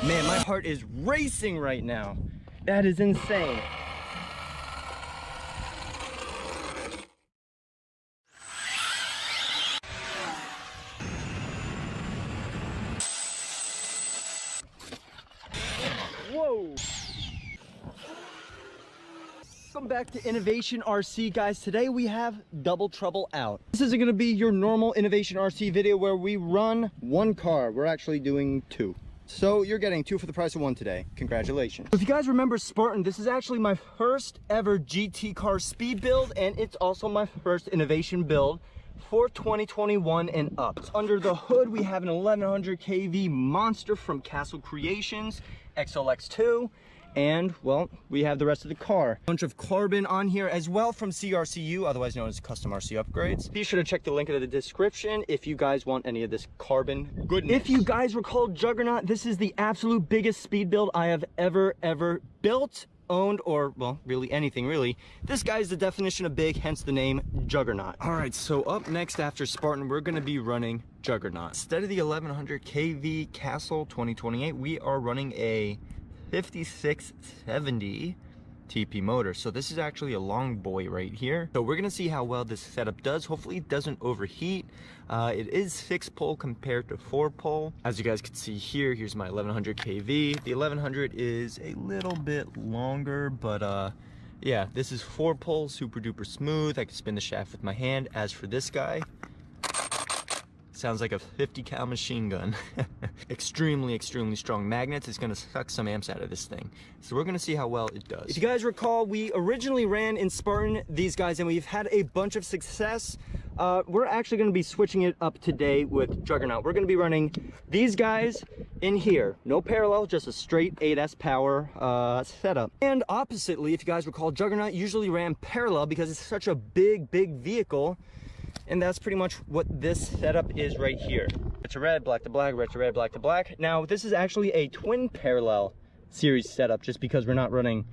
Man, my heart is racing right now. That is insane. Whoa. Welcome back to Innovation RC, guys. Today we have Double Trouble Out. This isn't gonna be your normal Innovation RC video where we run one car. We're actually doing two. So you're getting two for the price of one today. Congratulations. If you guys remember Spartan, this is actually my first ever GT car speed build, and it's also my first innovation build for 2021 and up. Under the hood, we have an 1100 kV monster from Castle Creations, XLX2. And well, we have the rest of the car. A bunch of carbon on here as well from CRCU, otherwise known as Custom RC Upgrades. Be sure to check the link in the description if you guys want any of this carbon goodness. If you guys recall Juggernaut, this is the absolute biggest speed build I have ever built, owned, or well, really anything really. This guy is the definition of big, hence the name Juggernaut. All right, so up next after Spartan, we're gonna be running Juggernaut. Instead of the 1100 kV Castle 2028, we are running a 5670 TP motor. So this is actually a long boy right here. So we're gonna see how well this setup does. Hopefully it doesn't overheat. It is 6-pole compared to 4-pole. As you guys can see here, here's my 1100 kV. The 1100 is a little bit longer, but yeah, this is 4-pole, super duper smooth. I can spin the shaft with my hand. As for this guy, sounds like a 50 cal machine gun. Extremely strong magnets. It's gonna suck some amps out of this thing. So we're gonna see how well it does. If you guys recall, we originally ran in Spartan these guys, and we've had a bunch of success. We're actually gonna be switching it up today with Juggernaut. We're gonna be running these guys in here. No parallel, just a straight 8S power setup. And oppositely, if you guys recall, Juggernaut usually ran parallel because it's such a big vehicle. And that's pretty much what this setup is right here. Red to red, black to black, red to red, black to black. Now, this is actually a twin parallel series setup just because we're not running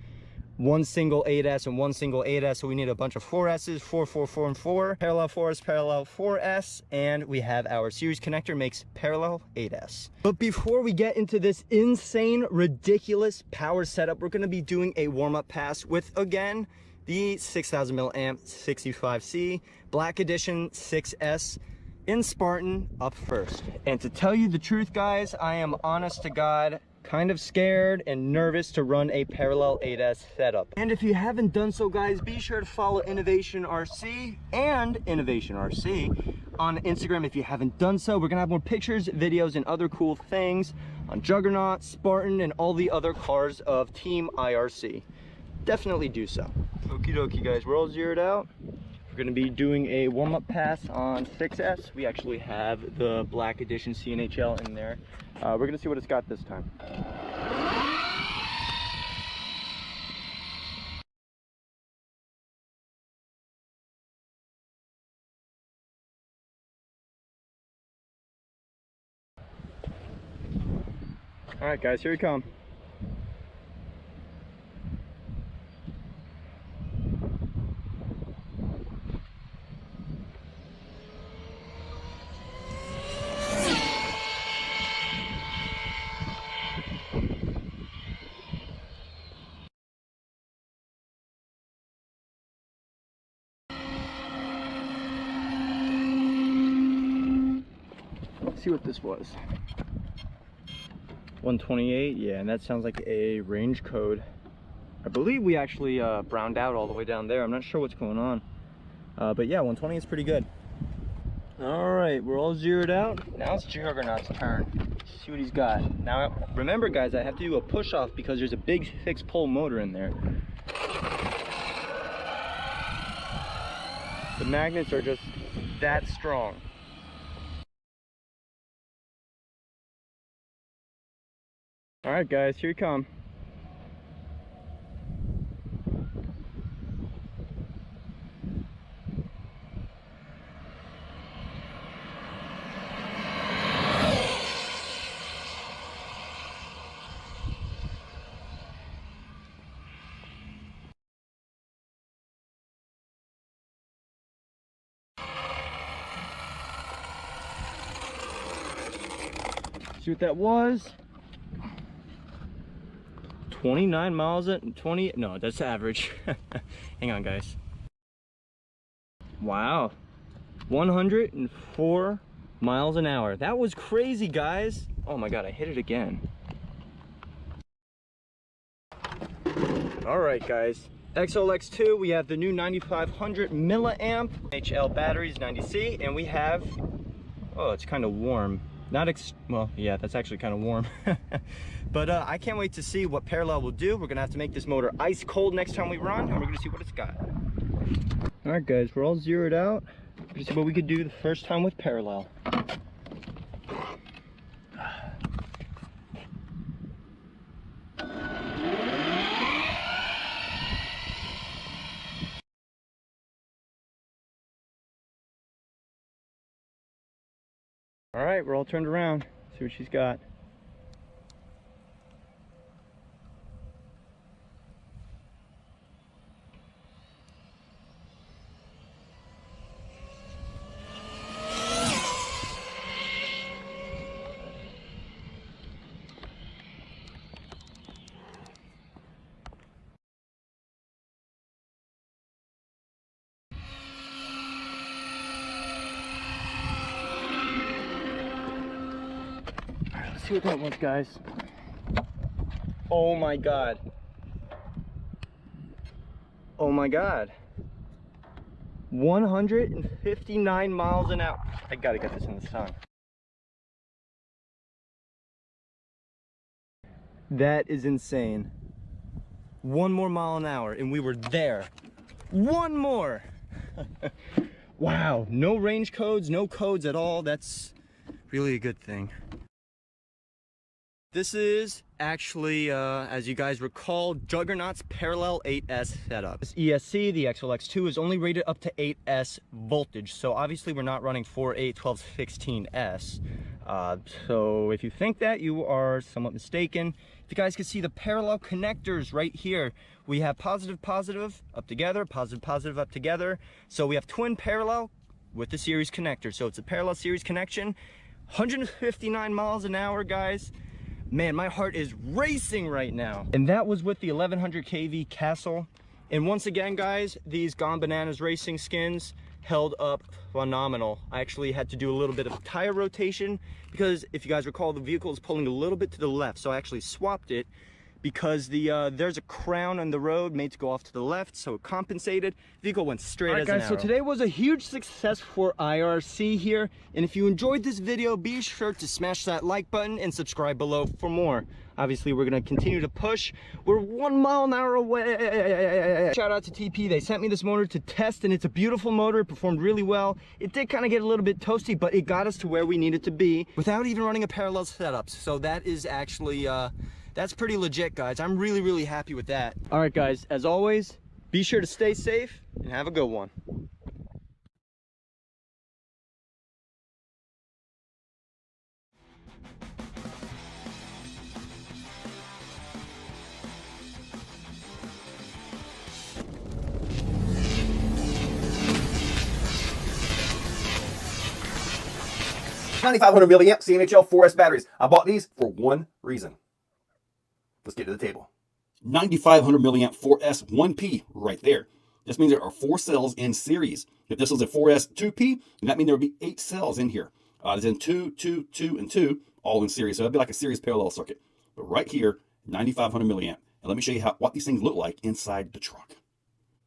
one single 8S and one single 8S. So we need a bunch of 4S's, 4, 4, 4, and 4. Parallel 4S, parallel 4S. And we have our series connector makes parallel 8S. But before we get into this insane, ridiculous power setup, we're gonna be doing a warm-up pass with, again, the 6000 milliamp 65C Black Edition 6S in Spartan up first. And to tell you the truth, guys, I am honest to God kind of scared and nervous to run a parallel 8S setup. And if you haven't done so, guys, be sure to follow Innovation RC and Innovation RC on Instagram if you haven't done so. We're gonna have more pictures, videos, and other cool things on Juggernaut, Spartan, and all the other cars of Team IRC. Definitely do so. Okie dokie, guys, we're all zeroed out. We're gonna be doing a warm-up pass on 6S. We actually have the Black Edition CNHL in there. We're gonna see what it's got this time. All right, guys, here we come. See what this was. 128, yeah, and that sounds like a range code. I believe we actually browned out all the way down there. I'm not sure what's going on, but yeah, 120 is pretty good. All right, we're all zeroed out. Now it's Juggernaut's turn. Let's see what he's got. Now, remember, guys, I have to do a push off because there's a big 6-pole motor in there. The magnets are just that strong. All right, guys, here you come. See what that was? 29 miles at 20, no, that's average. Hang on, guys. Wow, 104 miles an hour. That was crazy, guys. Oh my God, I hit it again. All right, guys. XLX2, we have the new 9500 milliamp CNHL batteries, 90C, and we have, oh, it's kind of warm. Well, yeah, that's actually kind of warm. But I can't wait to see what parallel will do. We're gonna have to make this motor ice cold next time we run, and we're gonna see what it's got. All right, guys, we're all zeroed out. We're gonna see what we could do the first time with parallel. All right, we're all turned around. See what she's got. See what that was, guys. Oh my God. Oh my God. 159 miles an hour. I gotta get this in the sun. That is insane. 1 more mile an hour and we were there. 1 more. Wow, no range codes, no codes at all. That's really a good thing. This is actually, as you guys recall, Juggernaut's parallel 8S setup. This ESC, the XLX2, is only rated up to 8S voltage, so obviously we're not running 4, 8, 12, 16S. So if you think that, you are somewhat mistaken. If you guys can see the parallel connectors right here, we have positive, positive, up together, positive, positive, up together. So we have twin parallel with the series connector. So it's a parallel series connection, 159 miles an hour, guys. Man, my heart is racing right now. And that was with the 1100 kV Castle. And once again, guys, these Gone Bananas racing skins held up phenomenal. I actually had to do a little bit of tire rotation because if you guys recall, the vehicle is pulling a little bit to the left. So I actually swapped it because there's a crown on the road made to go off to the left, so it compensated. Vehicle went straight as an arrow. So today was a huge success for IRC here, and if you enjoyed this video, be sure to smash that like button and subscribe below for more. Obviously, we're gonna continue to push. We're 1 mile an hour away. Shout out to TP, they sent me this motor to test, and it's a beautiful motor. It performed really well. It did kind of get a little bit toasty, but it got us to where we needed to be without even running a parallel setup. So that is actually, that's pretty legit, guys. I'm really, really happy with that. All right, guys, as always, be sure to stay safe and have a good one. $9,500 milliamp CNHL 4S batteries. I bought these for one reason. Let's get to the table. 9,500 milliamp 4S 1P right there. This means there are 4 cells in series. If this was a 4S 2P, then that means there would be 8 cells in here. It's in 2, 2, 2, and 2, all in series. So it'd be like a series parallel circuit. But right here, 9,500 milliamp. And let me show you what these things look like inside the trunk.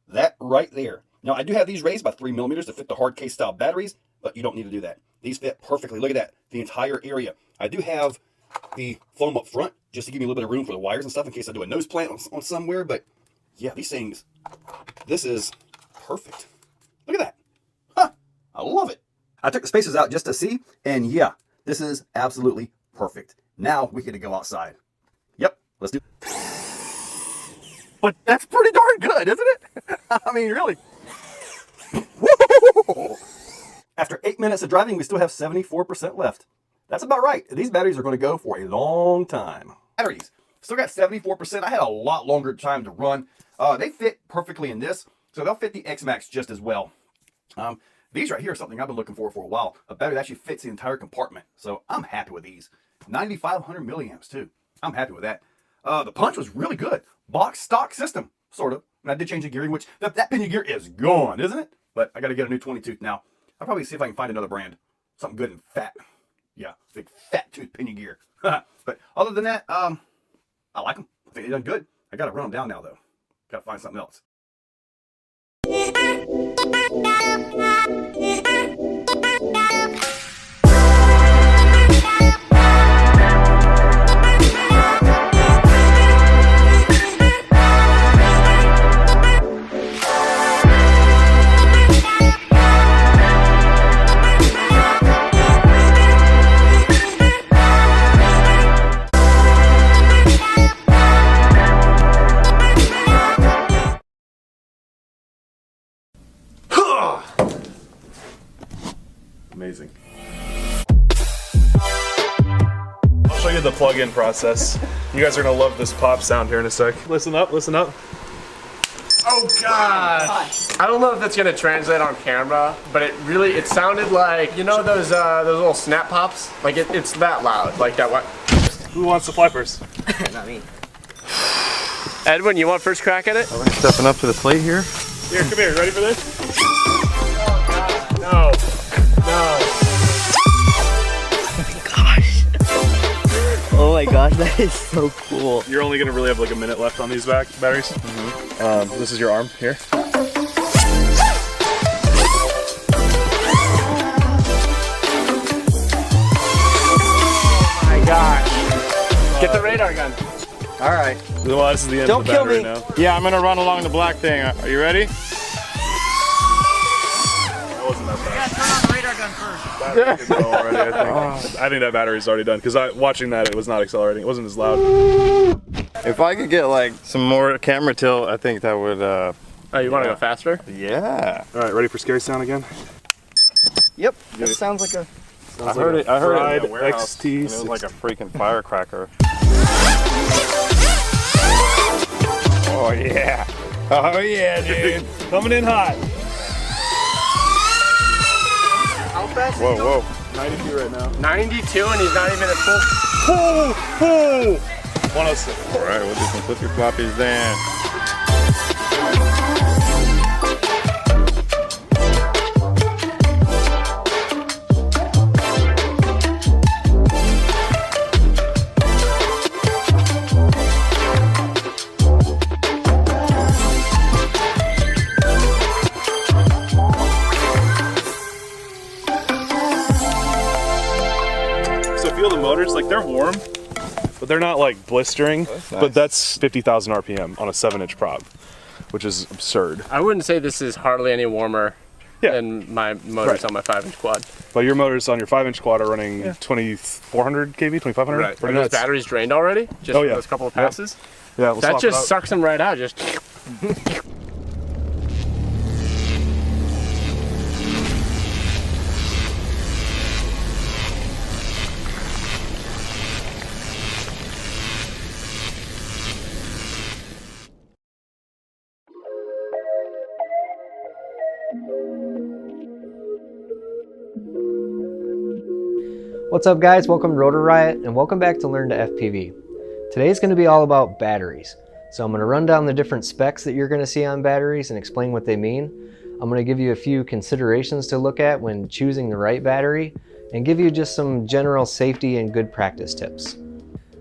That right there. Now, I do have these raised by 3 millimeters to fit the hard case style batteries, but you don't need to do that. These fit perfectly. Look at that. The entire area. I do have the foam up front just to give me a little bit of room for the wires and stuff in case I do a nose plant on somewhere. But yeah, these things, this is perfect. Look at that. Huh. I love it. I took the spacers out just to see, and yeah, this is absolutely perfect. Now we get to go outside. Yep, let's do it. But that's pretty darn good, isn't it? I mean, really. Woo! After 8 minutes of driving, we still have 74% left. That's about right. These batteries are going to go for a long time. Batteries. Still got 74%. I had a lot longer time to run. They fit perfectly in this, so they'll fit the X-Max just as well. These right here are something I've been looking for a while. A battery that actually fits the entire compartment. So I'm happy with these. 9,500 milliamps too. I'm happy with that. The punch was really good. Box stock system, sort of. And I did change the gearing, which that pinion gear is gone, isn't it? But I got to get a new 22 now. I'll probably see if I can find another brand. Something good and fat. Yeah, big fat tooth pinion gear. But other than that, I like them. I think they've done good. I got to run them down now, though. Got to find something else. Amazing. I'll show you the plug-in process. You guys are gonna love this pop sound here in a sec. Listen up, listen up. Oh gosh! I don't know if that's gonna translate on camera, but it sounded like, you know those little snap pops? Like it's that loud, like that. What? Who wants to fly first? Not me. Edwin, you want first crack at it? Are we stepping up to the plate here? Here, come here. Ready for this? Oh god, no. Oh my gosh, that is so cool. You're only gonna really have like a minute left on these batteries. This is your arm here. Oh my gosh. Get the radar gun. All right. Well, this is the end Don't of the kill battery me. now. Yeah, I'm gonna run along the black thing. Are you ready? That wasn't that fast. Turn on the radar gun first. Battery could go already, I think. I think that battery's already done because watching that, it was not accelerating. It wasn't as loud. If I could get like some more camera tilt, I think that would. Oh, you want to go faster? Yeah. All right, ready for scary sound again? Yep, that sounds like a... I heard it. I heard it in Fried the warehouse. XT. And it was like a freaking firecracker. Oh yeah. Oh yeah, dude. Coming in hot. How fast? Whoa, whoa. 92 right now. 92 and he's not even at full. Oh, 106. All right, we'll do some flippy floppies then. Feel the motors, like they're warm, but they're not like blistering. That's nice. But that's 50,000 RPM on a 7-inch prop, which is absurd. I wouldn't say this is hardly any warmer Yeah. than my motors Right. on my 5-inch quad. But your motors on your 5-inch quad are running 2,400 kV, 2,500. Right. Pretty Are those nuts. batteries drained already? Just Oh, yeah. those couple of Yep. passes? Yeah, we'll That swap it just out. sucks them right out. Just. What's up guys, welcome to Rotor Riot and welcome back to Learn to FPV. Today's going to be all about batteries. So I'm going to run down the different specs that you're going to see on batteries and explain what they mean. I'm going to give you a few considerations to look at when choosing the right battery and give you just some general safety and good practice tips.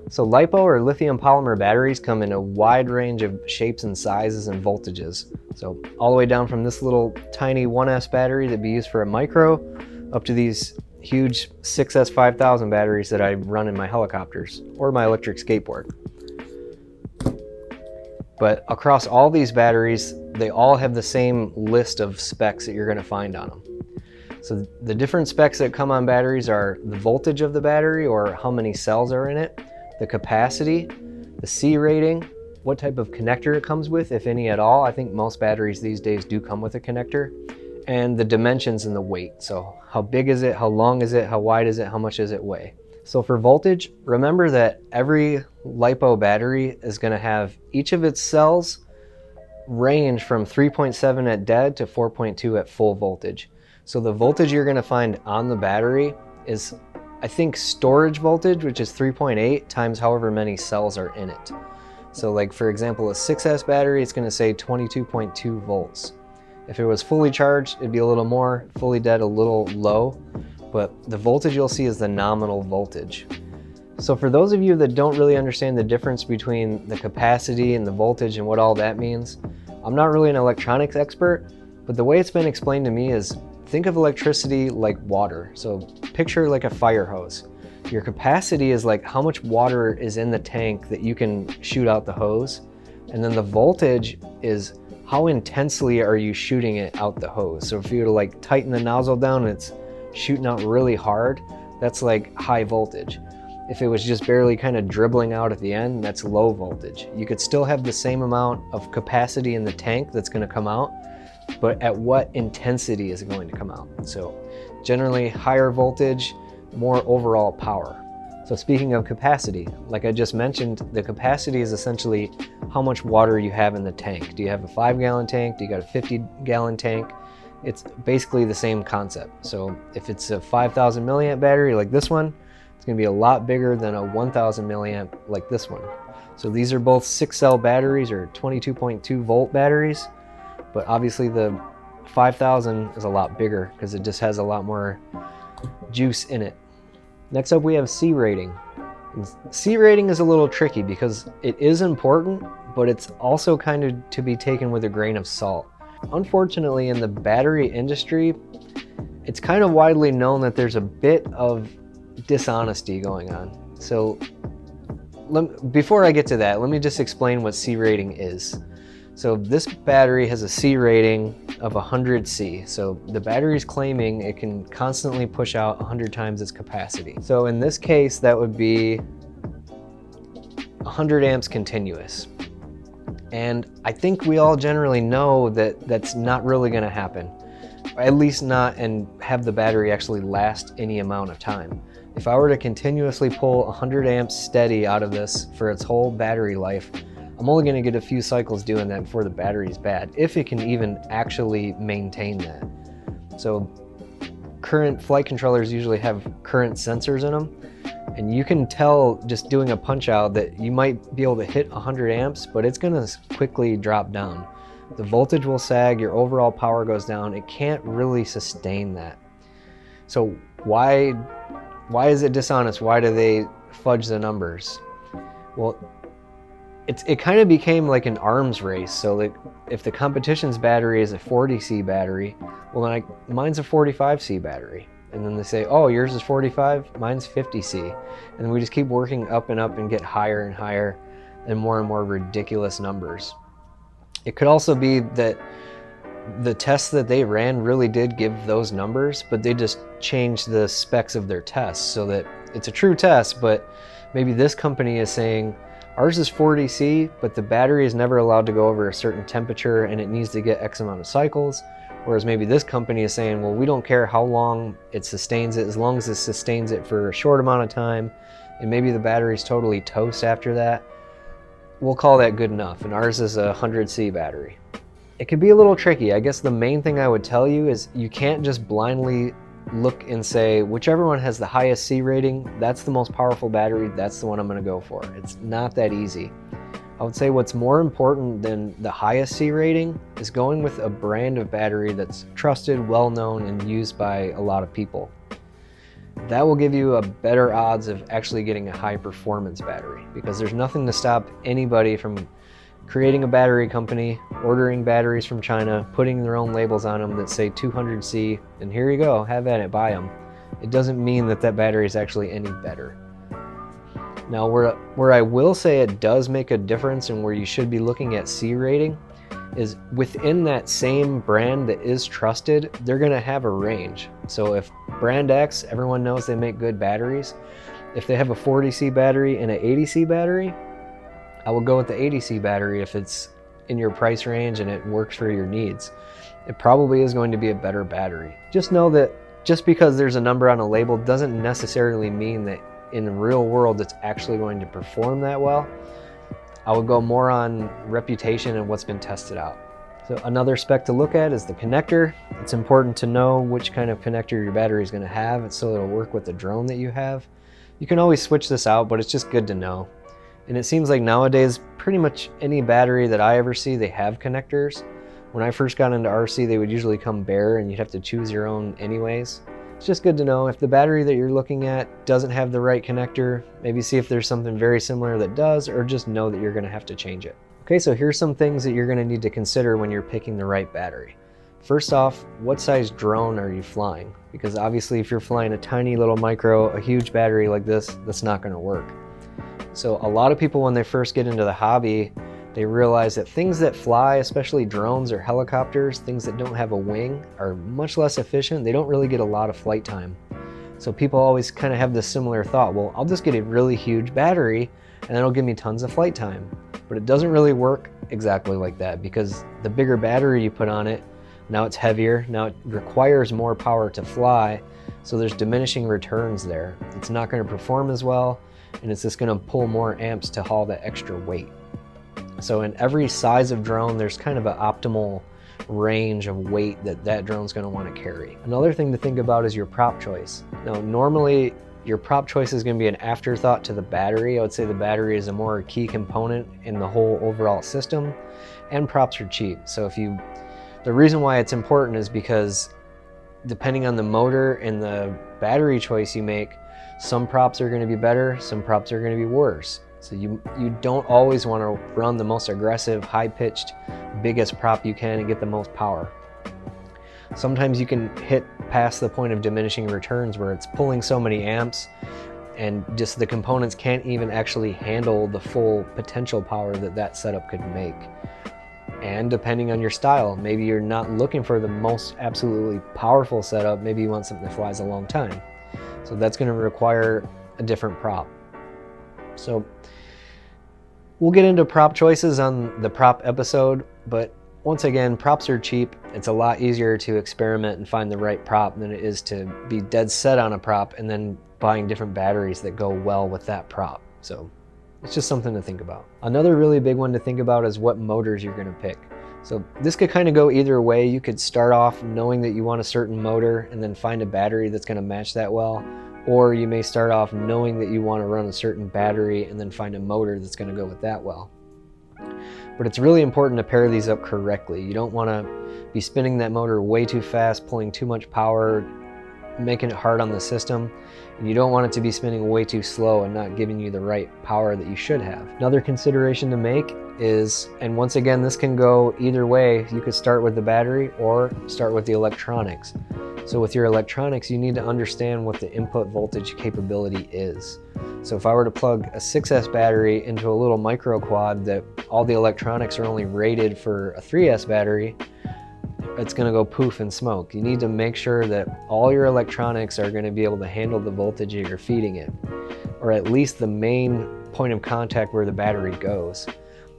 So LiPo or lithium polymer batteries come in a wide range of shapes and sizes and voltages. So all the way down from this little tiny 1S battery that'd be used for a micro up to these huge 6S5000 batteries that I run in my helicopters or my electric skateboard. But across all these batteries, they all have the same list of specs that you're going to find on them. So the different specs that come on batteries are the voltage of the battery or how many cells are in it, the capacity, the C rating, what type of connector it comes with, if any at all. I think most batteries these days do come with a connector. And the dimensions and the weight. So how big is it, how long is it, how wide is it, how much does it weigh? So for voltage, remember that every LiPo battery is going to have each of its cells range from 3.7 at dead to 4.2 at full voltage. So the voltage you're going to find on the battery is I think storage voltage, which is 3.8 times however many cells are in it. So like for example, a 6S battery, it's gonna say 22.2 volts. If it was fully charged, it'd be a little more, fully dead, a little low, but the voltage you'll see is the nominal voltage. So for those of you that don't really understand the difference between the capacity and the voltage and what all that means, I'm not really an electronics expert, but the way it's been explained to me is think of electricity like water. So picture like a fire hose. Your capacity is like how much water is in the tank that you can shoot out the hose. And then the voltage is how intensely are you shooting it out the hose. So if you were to like tighten the nozzle down and it's shooting out really hard, that's like high voltage. If it was just barely kind of dribbling out at the end, that's low voltage. You could still have the same amount of capacity in the tank that's going to come out, but at what intensity is it going to come out? So generally higher voltage, more overall power. So speaking of capacity, like I just mentioned, the capacity is essentially how much water you have in the tank. Do you have a 5-gallon tank? Do you got a 50-gallon tank? It's basically the same concept. So if it's a 5,000 milliamp battery like this one, it's going to be a lot bigger than a 1,000 milliamp like this one. So these are both 6-cell batteries or 22.2 volt batteries, but obviously the 5,000 is a lot bigger because it just has a lot more juice in it. Next up we have C rating. And C rating is a little tricky because it is important, but it's also kind of to be taken with a grain of salt. Unfortunately, in the battery industry, it's kind of widely known that there's a bit of dishonesty going on. So before I get to that, let me just explain what C rating is. So this battery has a C rating of 100 C. So the battery is claiming it can constantly push out 100 times its capacity. So in this case, that would be 100 amps continuous. And I think we all generally know that that's not really going to happen. At least not and have the battery actually last any amount of time. If I were to continuously pull 100 amps steady out of this for its whole battery life, I'm only going to get a few cycles doing that before the battery is bad, if it can even actually maintain that. So current flight controllers usually have current sensors in them, and you can tell just doing a punch out that you might be able to hit 100 amps, but it's going to quickly drop down. The voltage will sag, your overall power goes down. It can't really sustain that. So why is it dishonest? Why do they fudge the numbers? Well, it kind of became like an arms race. So like if the competition's battery is a 40C battery, well, like mine's a 45C battery. And then they say, oh, yours is 45, mine's 50C. And we just keep working up and up and get higher and higher and more ridiculous numbers. It could also be that the tests that they ran really did give those numbers, but they just changed the specs of their tests so that it's a true test, but maybe this company is saying, ours is 40C, but the battery is never allowed to go over a certain temperature and it needs to get X amount of cycles. Whereas maybe this company is saying, well, we don't care how long it sustains it, as long as it sustains it for a short amount of time, and maybe the battery's totally toast after that, we'll call that good enough. And ours is a 100C battery. It can be a little tricky. I guess the main thing I would tell you is you can't just blindly look and say, whichever one has the highest C rating, that's the most powerful battery, that's the one I'm gonna go for. It's not that easy. I would say what's more important than the highest C rating is going with a brand of battery that's trusted, well-known, and used by a lot of people. That will give you a better odds of actually getting a high performance battery, because there's nothing to stop anybody from creating a battery company, ordering batteries from China, putting their own labels on them that say 200C, and here you go, have at it, buy them. It doesn't mean that that battery is actually any better. Now, where I will say it does make a difference and where you should be looking at C rating is within that same brand that is trusted, they're going to have a range. So if brand X, everyone knows they make good batteries, if they have a 40C battery and an 80C battery, I will go with the 80C battery if it's in your price range and it works for your needs. It probably is going to be a better battery. Just know that just because there's a number on a label doesn't necessarily mean that in the real world it's actually going to perform that well. I would go more on reputation and what's been tested out. So another spec to look at is the connector. It's important to know which kind of connector your battery is going to have so it'll work with the drone that you have. You can always switch this out, but it's just good to know. And it seems like nowadays, pretty much any battery that I ever see, they have connectors. When I first got into RC, they would usually come bare and you'd have to choose your own anyways. It's just good to know if the battery that you're looking at doesn't have the right connector, maybe see if there's something very similar that does, or just know that you're going to have to change it. Okay, so here's some things that you're going to need to consider when you're picking the right battery. First off, what size drone are you flying? Because obviously if you're flying a tiny little micro, a huge battery like this, that's not going to work. So a lot of people, when they first get into the hobby, they realize that things that fly, especially drones or helicopters, things that don't have a wing, are much less efficient. They don't really get a lot of flight time. So people always kind of have this similar thought, well, I'll just get a really huge battery and that'll give me tons of flight time. But it doesn't really work exactly like that, because the bigger battery you put on it, now it's heavier, now it requires more power to fly, so there's diminishing returns there. It's not going to perform as well, and it's just going to pull more amps to haul that extra weight. So in every size of drone, there's kind of an optimal range of weight that that drone's going to want to carry. Another thing to think about is your prop choice. Now, normally your prop choice is going to be an afterthought to the battery. I would say the battery is a more key component in the whole overall system, and props are cheap. So the reason why it's important is because depending on the motor and the battery choice you make, some props are going to be better, some props are going to be worse. So you don't always want to run the most aggressive, high-pitched, biggest prop you can and get the most power. Sometimes you can hit past the point of diminishing returns where it's pulling so many amps and just the components can't even actually handle the full potential power that that setup could make. And depending on your style, maybe you're not looking for the most absolutely powerful setup, maybe you want something that flies a long time. So that's going to require a different prop. So we'll get into prop choices on the prop episode, but once again, props are cheap. It's a lot easier to experiment and find the right prop than it is to be dead set on a prop and then buying different batteries that go well with that prop. So it's just something to think about. Another really big one to think about is what motors you're going to pick. So this could kind of go either way. You could start off knowing that you want a certain motor and then find a battery that's going to match that well. Or you may start off knowing that you want to run a certain battery and then find a motor that's going to go with that well. But it's really important to pair these up correctly. You don't want to be spinning that motor way too fast, pulling too much power, making it hard on the system. And you don't want it to be spinning way too slow and not giving you the right power that you should have. Another consideration to make is, and once again, this can go either way, you could start with the battery or start with the electronics. So with your electronics, you need to understand what the input voltage capability is. So if I were to plug a 6S battery into a little micro quad that all the electronics are only rated for a 3S battery, it's going to go poof and smoke. You need to make sure that all your electronics are going to be able to handle the voltage that you're feeding it, or at least the main point of contact where the battery goes.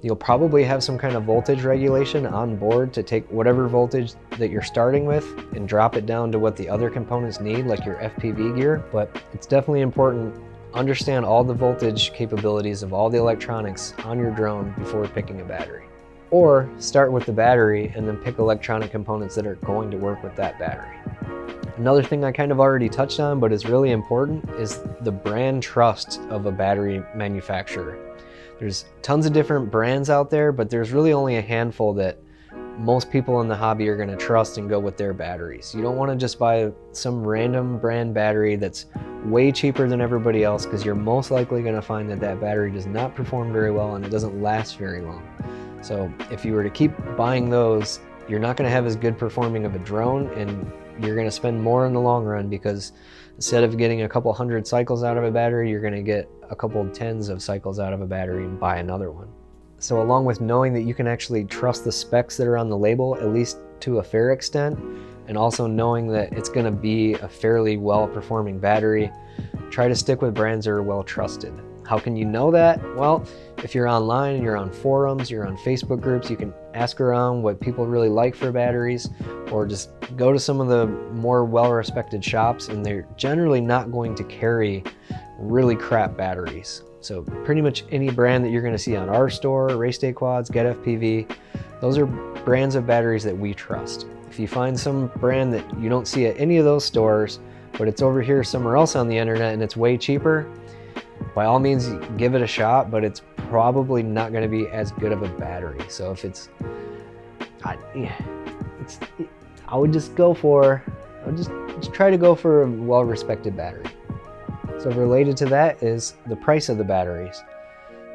You'll probably have some kind of voltage regulation on board to take whatever voltage that you're starting with and drop it down to what the other components need, like your FPV gear. But it's definitely important to understand all the voltage capabilities of all the electronics on your drone before picking a battery. Or start with the battery and then pick electronic components that are going to work with that battery. Another thing I kind of already touched on, but is really important, is the brand trust of a battery manufacturer. There's tons of different brands out there, but there's really only a handful that most people in the hobby are going to trust and go with their batteries. You don't want to just buy some random brand battery that's way cheaper than everybody else, because you're most likely going to find that that battery does not perform very well and it doesn't last very long. So if you were to keep buying those, you're not going to have as good performing of a drone, and you're going to spend more in the long run, because instead of getting a couple hundred cycles out of a battery, you're going to get a couple tens of cycles out of a battery and buy another one. So along with knowing that you can actually trust the specs that are on the label, at least to a fair extent, and also knowing that it's going to be a fairly well-performing battery, try to stick with brands that are well trusted. How can you know that? Well, if you're online and you're on forums, you're on Facebook groups, you can ask around what people really like for batteries, or just go to some of the more well-respected shops, and they're generally not going to carry really crap batteries. So pretty much any brand that you're going to see on our store, Race Day Quads, Get FPV, those are brands of batteries that we trust. If you find some brand that you don't see at any of those stores, but it's over here somewhere else on the internet and it's way cheaper, by all means give it a shot, but it's probably not going to be as good of a battery. So if I would just try to go for a well-respected battery. So related to that is the price of the batteries.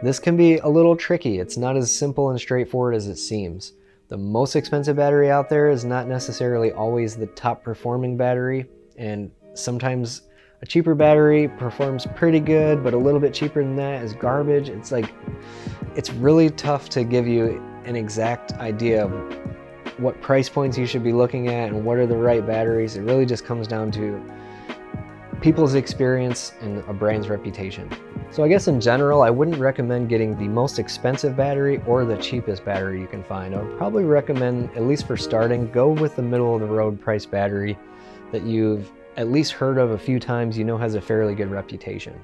This can be a little tricky. It's not as simple and straightforward as it seems. The most expensive battery out there is not necessarily always the top performing battery, and sometimes a cheaper battery performs pretty good, but a little bit cheaper than that is garbage. It's really tough to give you an exact idea of what price points you should be looking at and what are the right batteries. It really just comes down to people's experience and a brand's reputation. So I guess in general, I wouldn't recommend getting the most expensive battery or the cheapest battery you can find. I would probably recommend, at least for starting, go with the middle of the road price battery that you've at least heard of a few times, you know has a fairly good reputation.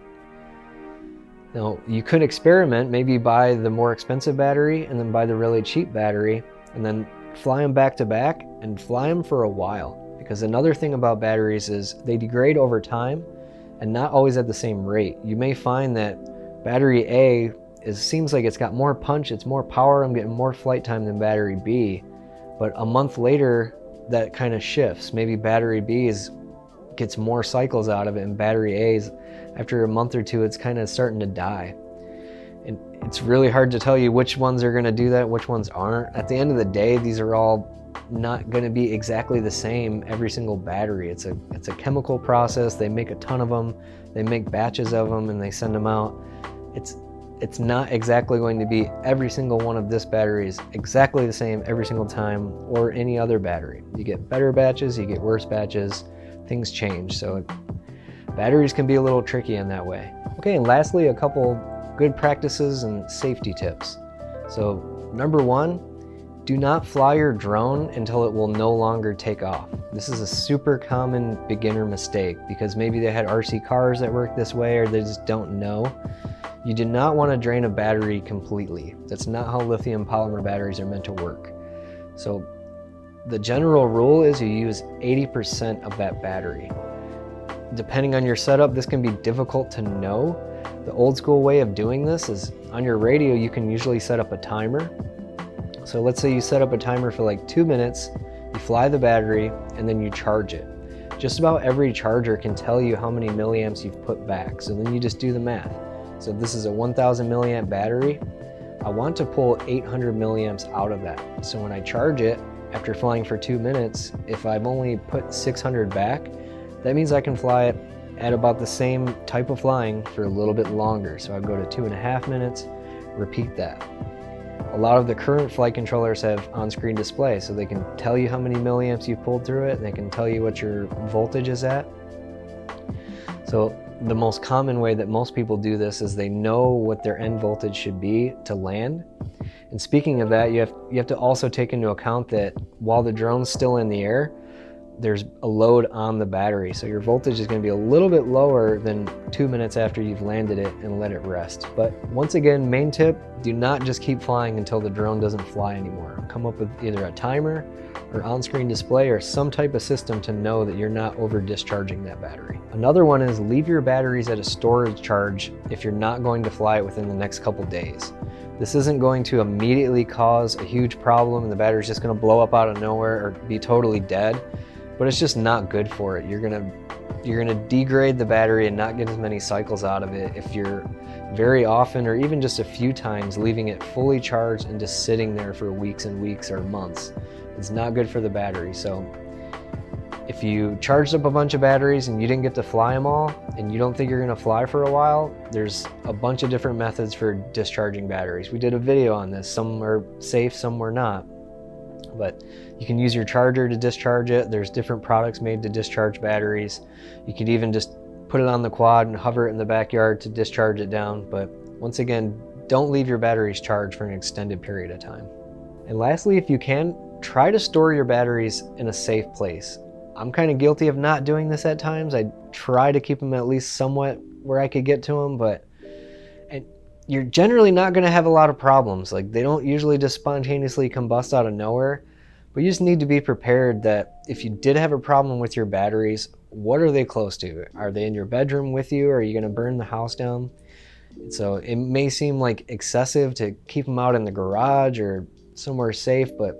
Now, you could experiment, maybe buy the more expensive battery and then buy the really cheap battery and then fly them back to back and fly them for a while. Because another thing about batteries is they degrade over time and not always at the same rate. You may find that battery A seems like it's got more punch, it's more power, I'm getting more flight time than battery B, but a month later that kind of shifts. Maybe battery B gets more cycles out of it, and battery A's, after a month or two, it's kind of starting to die. And it's really hard to tell you which ones are going to do that, which ones aren't. At the end of the day, these are all not going to be exactly the same every single battery. It's a chemical process. They make a ton of them, they make batches of them, and they send them out. It's not exactly going to be every single one of this battery is exactly the same every single time, or any other battery. You get better batches, you get worse batches, things change. So batteries can be a little tricky in that way. Okay, and lastly, a couple good practices and safety tips. So number one, do not fly your drone until it will no longer take off. This is a super common beginner mistake because maybe they had RC cars that work this way, or they just don't know. You do not want to drain a battery completely. That's not how lithium polymer batteries are meant to work. So the general rule is you use 80% of that battery. Depending on your setup, this can be difficult to know. The old school way of doing this is on your radio, you can usually set up a timer. So let's say you set up a timer for like 2 minutes, you fly the battery, and then you charge it. Just about every charger can tell you how many milliamps you've put back. So then you just do the math. So this is a 1000 milliamp battery. I want to pull 800 milliamps out of that. So when I charge it, after flying for 2 minutes, if I've only put 600 back, that means I can fly it at about the same type of flying for a little bit longer. So I go to 2.5 minutes, repeat that. A lot of the current flight controllers have on-screen display, so they can tell you how many milliamps you've pulled through it, and they can tell you what your voltage is at. So the most common way that most people do this is they know what their end voltage should be to land. And speaking of that, you have to also take into account that while the drone's still in the air, there's a load on the battery. So your voltage is going to be a little bit lower than 2 minutes after you've landed it and let it rest. But once again, main tip, do not just keep flying until the drone doesn't fly anymore. Come up with either a timer or on-screen display or some type of system to know that you're not over-discharging that battery. Another one is leave your batteries at a storage charge if you're not going to fly it within the next couple days. This isn't going to immediately cause a huge problem and the battery's just going to blow up out of nowhere or be totally dead, but it's just not good for it. You're gonna degrade the battery and not get as many cycles out of it if you're very often or even just a few times leaving it fully charged and just sitting there for weeks and weeks or months. It's not good for the battery. So if you charged up a bunch of batteries and you didn't get to fly them all and you don't think you're gonna fly for a while, there's a bunch of different methods for discharging batteries. We did a video on this. Some are safe, some were not. But you can use your charger to discharge it. There's different products made to discharge batteries. You could even just put it on the quad and hover it in the backyard to discharge it down. But once again, don't leave your batteries charged for an extended period of time. And lastly, if you can, try to store your batteries in a safe place. I'm kind of guilty of not doing this at times. I try to keep them at least somewhat where I could get to them, but you're generally not going to have a lot of problems. Like, they don't usually just spontaneously combust out of nowhere, but you just need to be prepared that if you did have a problem with your batteries, what are they close to? Are they in your bedroom with you? Are you going to burn the house down? So it may seem like excessive to keep them out in the garage or somewhere safe, but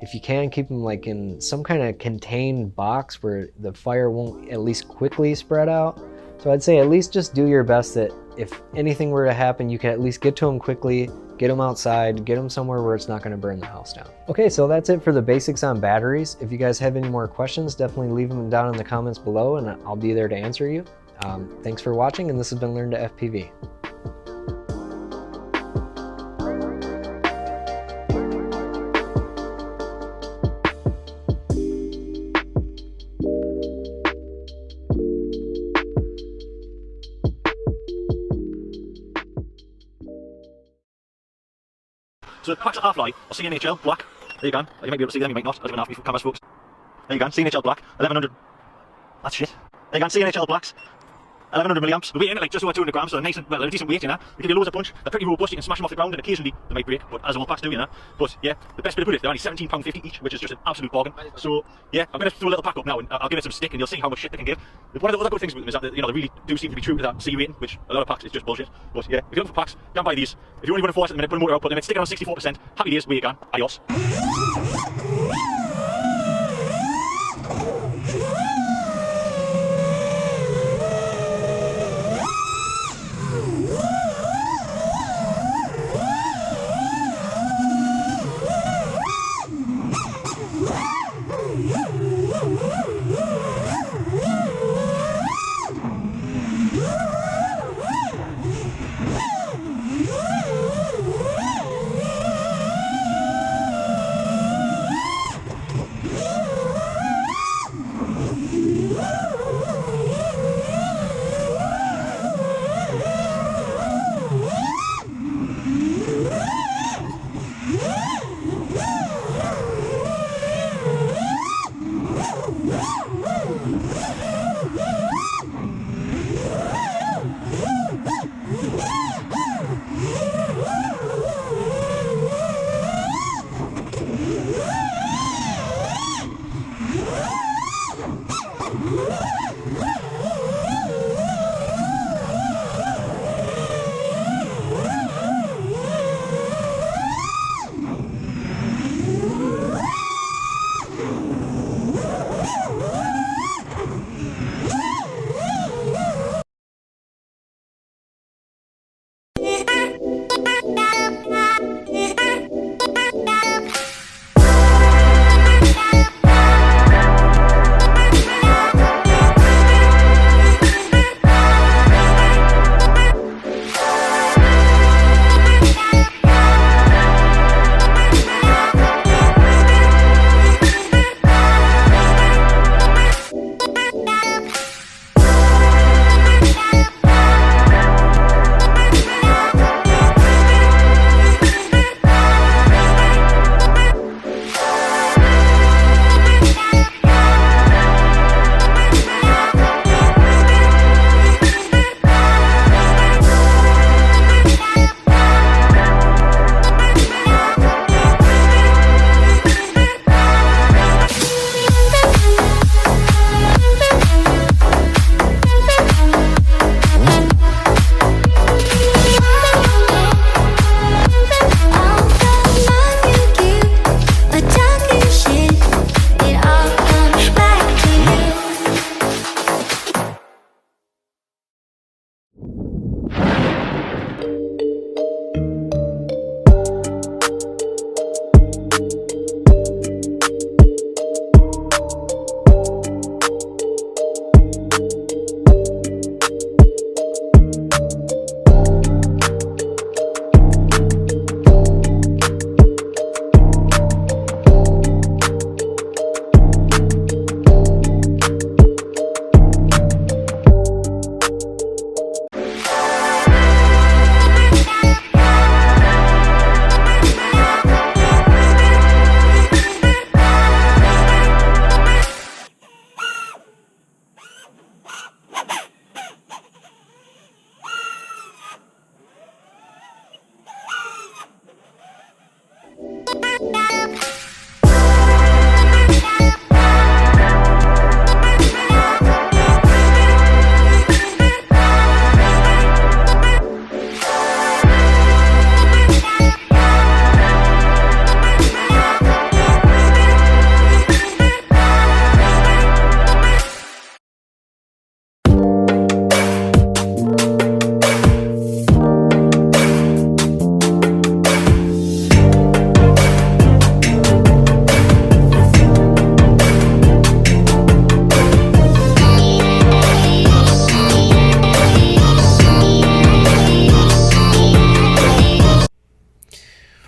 if you can, keep them like in some kind of contained box where the fire won't at least quickly spread out. So I'd say at least just do your best that if anything were to happen, you can at least get to them quickly, get them outside, get them somewhere where it's not going to burn the house down. Okay, so that's it for the basics on batteries. If you guys have any more questions, definitely leave them down in the comments below and I'll be there to answer you. Thanks for watching, and this has been Learn to FPV. So the packs at half light are CNHL black. There you go. You might be able to see them, you might not. I don't have any cameras focused. There you go. CNHL black. 1100. That's shit. There you go. CNHL blacks. 1100 milliamps. We're weighing it like just over 200 grams, so nice and, well, a decent weight, you know. They give you loads of punch. They're pretty robust. You can smash them off the ground, and occasionally they might break, but as all packs do, you know. But yeah, the best bit about it, they're only £17.50 each, which is just an absolute bargain. So yeah, I'm going to throw a little pack up now, and I'll give it some stick, and you'll see how much shit they can give. One of the other good things with them is that they really do seem to be true to that C rating, which a lot of packs is just bullshit. But yeah, if you're looking for packs, go and buy these. If you're only running 4 at the minute, put a motor output limit, stick it on 64%. Happy days, where you can. Adios.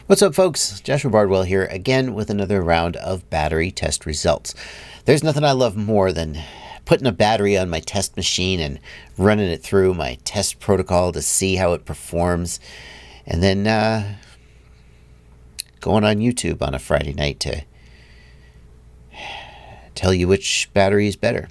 What's up, folks? Joshua Bardwell here again with another round of battery test results. There's nothing I love more than putting a battery on my test machine and running it through my test protocol to see how it performs, and then going on YouTube on a Friday night to tell you which battery is better.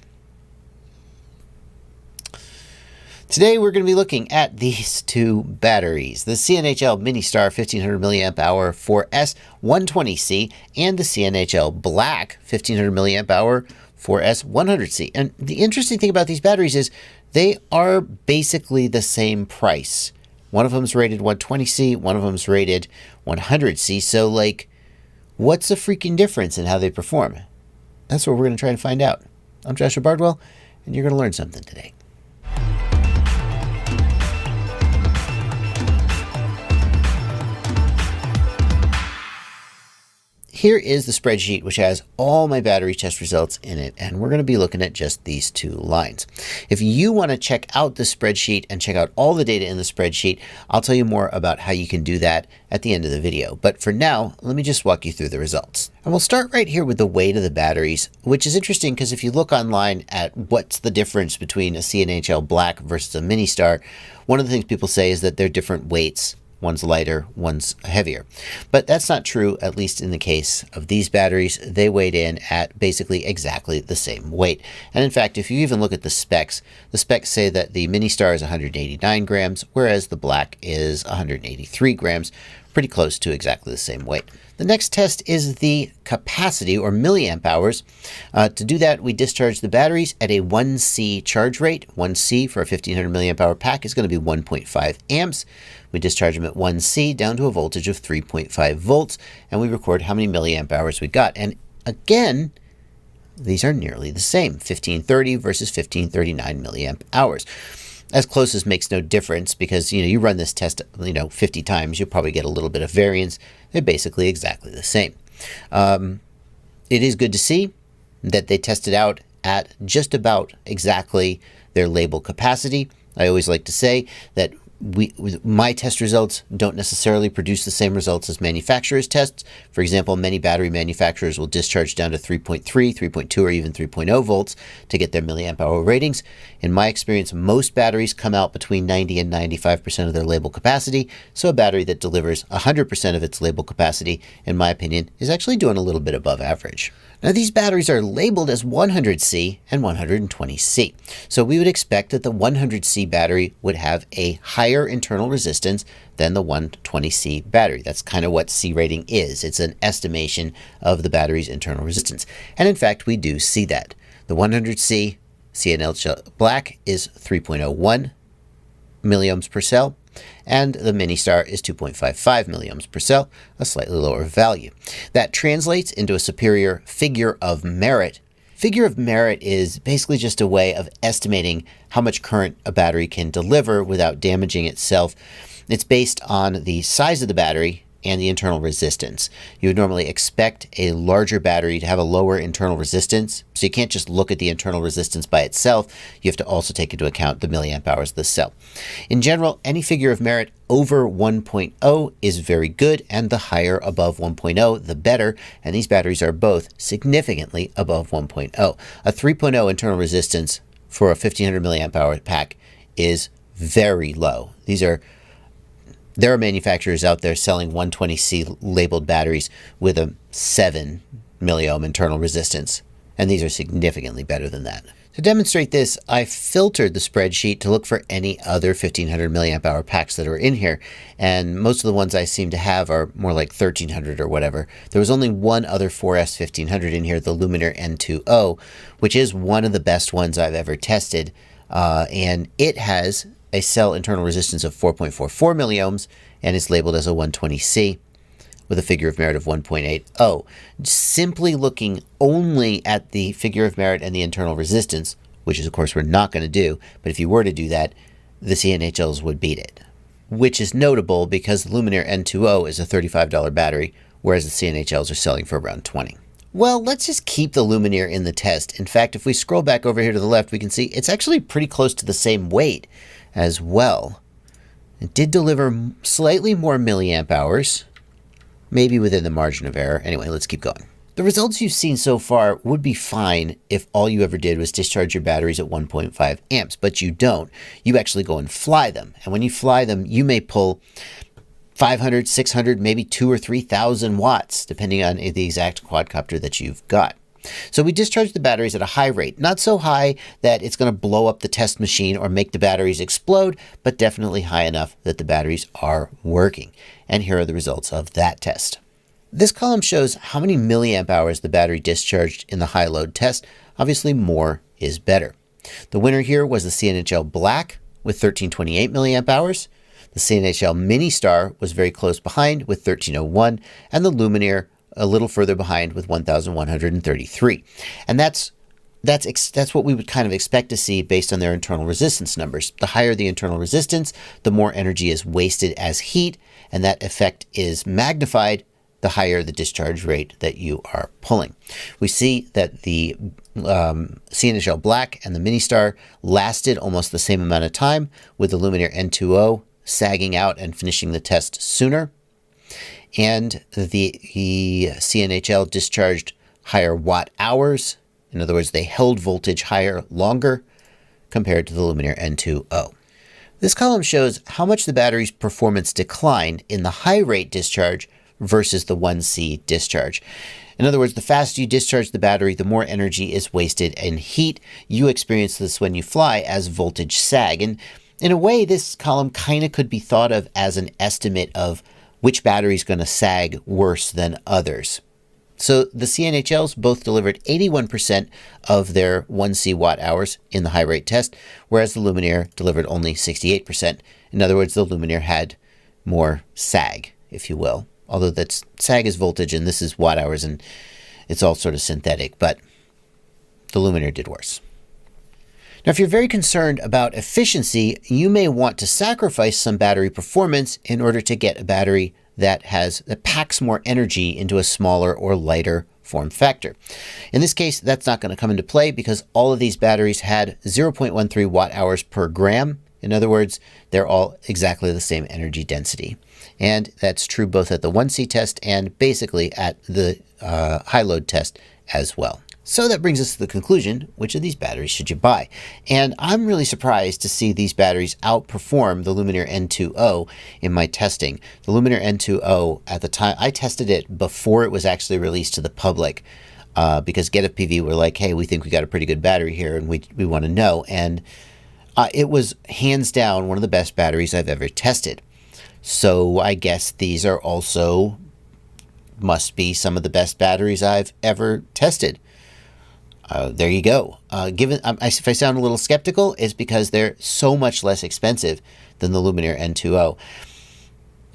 Today we're going to be looking at these two batteries, the CNHL Ministar 1500 milliamp hour 4S 120C and the CNHL Black 1500 milliamp hour 4S 100C. And the interesting thing about these batteries is they are basically the same price. One of them is rated 120C, one of them is rated 100C. So, like, what's the freaking difference in how they perform? That's what we're going to try and find out. I'm Joshua Bardwell, and you're going to learn something today. Here is the spreadsheet which has all my battery test results in it, and we're going to be looking at just these two lines. If you want to check out the spreadsheet and check out all the data in the spreadsheet, I'll tell you more about how you can do that at the end of the video. But for now, let me just walk you through the results. And we'll start right here with the weight of the batteries, which is interesting because if you look online at what's the difference between a CNHL Black versus a Ministar, one of the things people say is that they're different weights. One's lighter, one's heavier. But that's not true, at least in the case of these batteries. They weighed in at basically exactly the same weight. And in fact, if you even look at the specs say that the Ministar is 189 grams, whereas the Black is 183 grams, pretty close to exactly the same weight. The next test is the capacity, or milliamp hours. To do that, we discharge the batteries at a 1C charge rate. 1C for a 1500 milliamp hour pack is going to be 1.5 amps. We discharge them at 1C down to a voltage of 3.5 volts, and we record how many milliamp hours we got. And again, these are nearly the same, 1530 versus 1539 milliamp hours. As close as makes no difference because, you run this test, 50 times, you'll probably get a little bit of variance. They're basically exactly the same. It is good to see that they tested out at just about exactly their label capacity. I always like to say that my test results don't necessarily produce the same results as manufacturers' tests. For example, many battery manufacturers will discharge down to 3.3, 3.2, or even 3.0 volts to get their milliamp hour ratings. In my experience, most batteries come out between 90 and 95% of their label capacity. So a battery that delivers 100% of its label capacity, in my opinion, is actually doing a little bit above average. Now, these batteries are labeled as 100C and 120C. So we would expect that the 100C battery would have a higher internal resistance than the 120C battery. That's kind of what C rating is. It's an estimation of the battery's internal resistance. And in fact, we do see that. The 100C CNHL Black is 3.01 milliohms per cell, and the Ministar is 2.55 milliohms per cell, a slightly lower value. That translates into a superior figure of merit. Figure of merit is basically just a way of estimating how much current a battery can deliver without damaging itself. It's based on the size of the battery and the internal resistance. You would normally expect a larger battery to have a lower internal resistance, so you can't just look at the internal resistance by itself. You have to also take into account the milliamp hours of the cell. In general, any figure of merit over 1.0 is very good, and the higher above 1.0, the better, and these batteries are both significantly above 1.0. A 3.0 internal resistance for a 1500 milliamp hour pack is very low. There are manufacturers out there selling 120C labeled batteries with a 7 milliohm internal resistance, and these are significantly better than that. To demonstrate this, I filtered the spreadsheet to look for any other 1500 milliamp hour packs that are in here, and most of the ones I seem to have are more like 1300 or whatever. There was only one other 4S 1500 in here, the Luminaire N2O, which is one of the best ones I've ever tested, and it has a cell internal resistance of 4.44 milliohms and is labeled as a 120C with a figure of merit of 1.80. Simply looking only at the figure of merit and the internal resistance, which is of course we're not going to do, but if you were to do that, the CNHLs would beat it. Which is notable because the Luminaire N2O is a $35 battery, whereas the CNHLs are selling for around $20. Well, let's just keep the Luminaire in the test. In fact, if we scroll back over here to the left, we can see it's actually pretty close to the same weight as well. It did deliver slightly more milliamp hours, maybe within the margin of error. Anyway, let's keep going. The results you've seen so far would be fine if all you ever did was discharge your batteries at 1.5 amps, but you don't. You actually go and fly them. And when you fly them, you may pull 500, 600, maybe 2,000 or 3,000 watts, depending on the exact quadcopter that you've got. So we discharge the batteries at a high rate, not so high that it's going to blow up the test machine or make the batteries explode, but definitely high enough that the batteries are working. And here are the results of that test. This column shows how many milliamp hours the battery discharged in the high load test. Obviously, more is better. The winner here was the CNHL Black with 1328 milliamp hours. The CNHL Mini Star was very close behind with 1301, and the Luminaire a little further behind with 1133. And that's what we would kind of expect to see based on their internal resistance numbers. The higher the internal resistance, the more energy is wasted as heat, and that effect is magnified the higher the discharge rate that you are pulling. We see that the CNHL Black and the Mini Star lasted almost the same amount of time, with the Luminaire N20 sagging out and finishing the test sooner. And the CNHL discharged higher watt hours. In other words, they held voltage higher longer compared to the Luminaire N20. This column shows how much the battery's performance declined in the high rate discharge versus the 1C discharge. In other words, the faster you discharge the battery, the more energy is wasted in heat. You experience this when you fly as voltage sag. And in a way, this column kind of could be thought of as an estimate of which battery is going to sag worse than others. So the CNHLs both delivered 81% of their 1C watt hours in the high rate test, whereas the Luminaire delivered only 68%. In other words, the Luminaire had more sag, if you will. Although that's sag is voltage and this is watt hours, and it's all sort of synthetic, but the Luminaire did worse. Now, if you're very concerned about efficiency, you may want to sacrifice some battery performance in order to get a battery that packs more energy into a smaller or lighter form factor. In this case, that's not going to come into play because all of these batteries had 0.13 watt hours per gram. In other words, they're all exactly the same energy density. And that's true both at the 1C test and basically at the high load test as well. So that brings us to the conclusion, which of these batteries should you buy? And I'm really surprised to see these batteries outperform the Luminaire N20 in my testing. The Luminaire N20, at the time, I tested it before it was actually released to the public because GetFPV were like, hey, we think we got a pretty good battery here and we want to know. And it was hands down one of the best batteries I've ever tested. So I guess these are also must be some of the best batteries I've ever tested. There you go. If I sound a little skeptical, it's because they're so much less expensive than the Luminaire N20.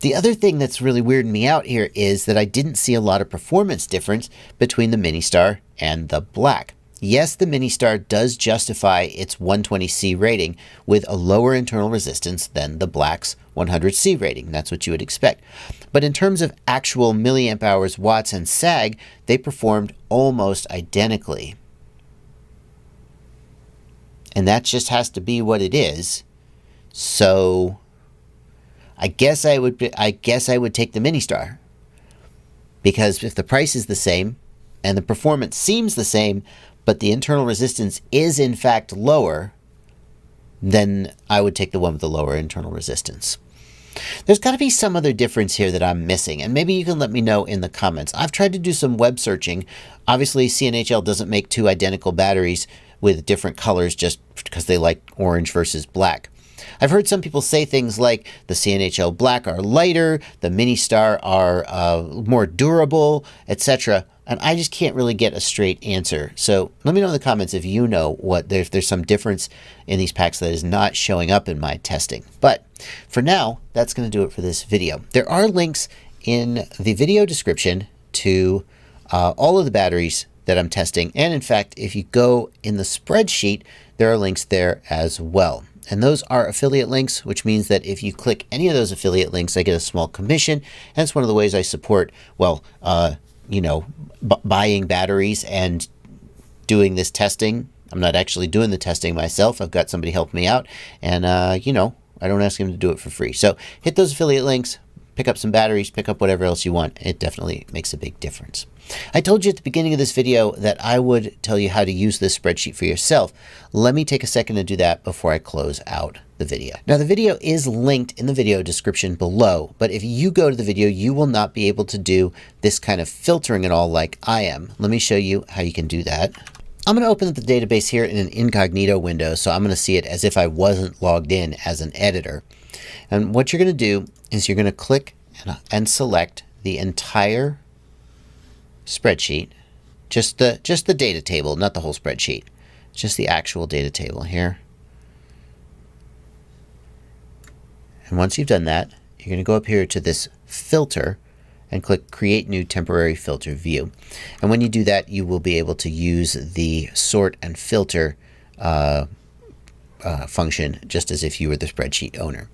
The other thing that's really weirding me out here is that I didn't see a lot of performance difference between the Mini Star and the Black. Yes, the Mini Star does justify its 120C rating with a lower internal resistance than the Black's 100C rating. That's what you would expect. But in terms of actual milliamp hours, watts, and sag, they performed almost identically. And that just has to be what it is. So I guess I would take the Mini Star, because if the price is the same and the performance seems the same, but the internal resistance is in fact lower, then I would take the one with the lower internal resistance. There's got to be some other difference here that I'm missing, and maybe you can let me know in the comments. I've tried to do some web searching. Obviously, CNHL doesn't make two identical batteries with different colors just because they like orange versus black. I've heard some people say things like the CNHL Black are lighter, the Mini Star are more durable, etc. And I just can't really get a straight answer. So let me know in the comments if you know if there's some difference in these packs that is not showing up in my testing. But for now, that's going to do it for this video. There are links in the video description to all of the batteries that I'm testing. And in fact, if you go in the spreadsheet, there are links there as well. And those are affiliate links, which means that if you click any of those affiliate links, I get a small commission. And it's one of the ways I support, well, buying batteries and doing this testing. I'm not actually doing the testing myself. I've got somebody help me out. And, I don't ask him to do it for free. So hit those affiliate links, pick up some batteries, pick up whatever else you want. It definitely makes a big difference. I told you at the beginning of this video that I would tell you how to use this spreadsheet for yourself. Let me take a second to do that before I close out the video. Now, the video is linked in the video description below, but if you go to the video, you will not be able to do this kind of filtering at all like I am. Let me show you how you can do that. I'm going to open up the database here in an incognito window, so I'm going to see it as if I wasn't logged in as an editor. And what you're going to do is you're going to click and select the entire spreadsheet, just the data table, not the whole spreadsheet, just the actual data table here. And once you've done that, you're going to go up here to this filter and click Create New Temporary Filter View. And when you do that, you will be able to use the sort and filter function just as if you were the spreadsheet owner.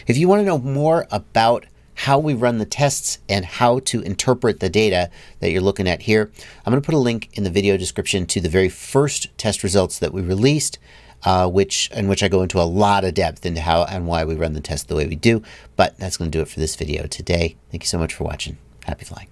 If you want to know more about how we run the tests and how to interpret the data that you're looking at here, I'm going to put a link in the video description to the very first test results that we released, in which I go into a lot of depth into how and why we run the test the way we do. But that's going to do it for this video today. Thank you so much for watching. Happy flying.